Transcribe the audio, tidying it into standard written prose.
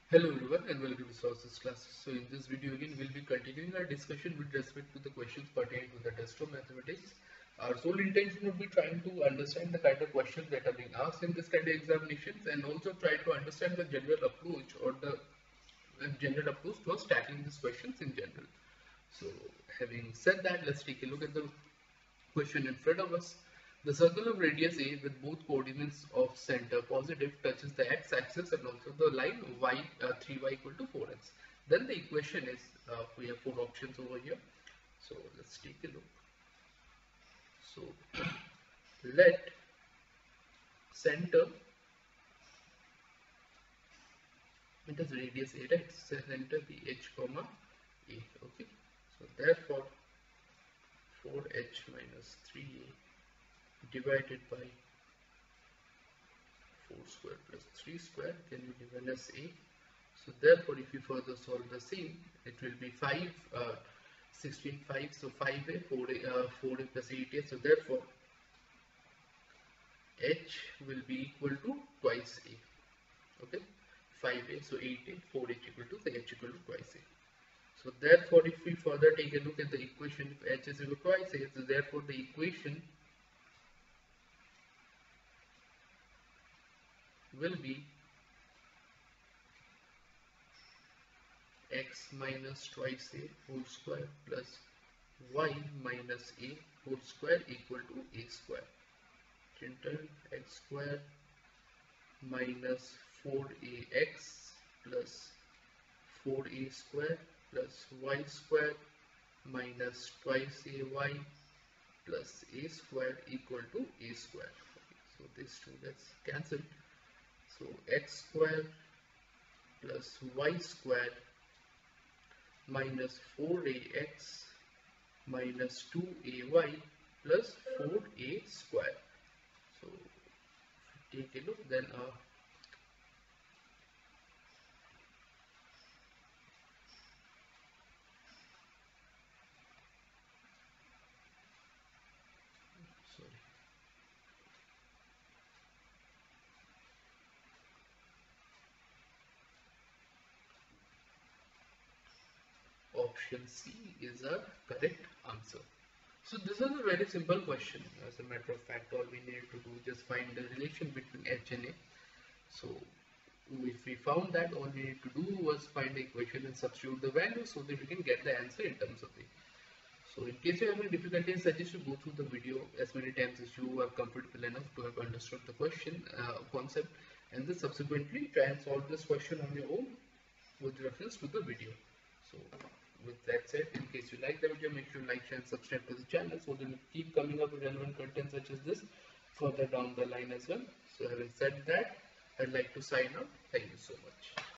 Hello everyone and welcome to Sources classes. So in this video again we'll be continuing our discussion with respect to the questions pertaining to the test of mathematics. Our sole intention would be trying to understand the kind of questions that are being asked in this kind of examinations and also try to understand the general approach or the general approach towards tackling these questions in general. So having said that, let's take a look at the question in front of us. The circle of radius A with both coordinates of center positive touches the x-axis and also the line y 3y equal to 4x. Then the equation is, we have four options over here. So let's take a look. So let center, it is radius A, right? Center be h comma A. Okay. So therefore 4h minus 3a divided by 4 square plus 3 square can be given as a. So therefore if you further solve the same, it will be 16 5, so 5a 4a plus 8a, so therefore h will be equal to twice a. Okay, 5a, so 8a, 4h equal to, the h equal to twice a. So therefore if we further take a look at the equation, if h is equal to twice a, so therefore the equation will be x minus twice a whole square plus y minus a whole square equal to a square. Enter x square minus 4ax plus 4a square plus y square minus twice ay plus a square equal to a square. Okay, so these two gets cancelled. So x square plus y square minus 4ax minus 2ay plus 4a square. So take a look, then option C is a correct answer. So this is a very simple question. As a matter of fact, all we need to do is just find the relation between h and a. So if we found that, all we need to do was find the equation and substitute the value so that we can get the answer in terms of a. So in case you have any difficulty, I suggest you go through the video as many times as you are comfortable enough to have understood the question concept, and then subsequently try and solve this question on your own with reference to the video. So with that said, in case you like the video, make sure you like, share and subscribe to the channel so that we keep coming up with relevant content such as this further down the line as well. So having said that, I'd like to sign out. Thank you so much.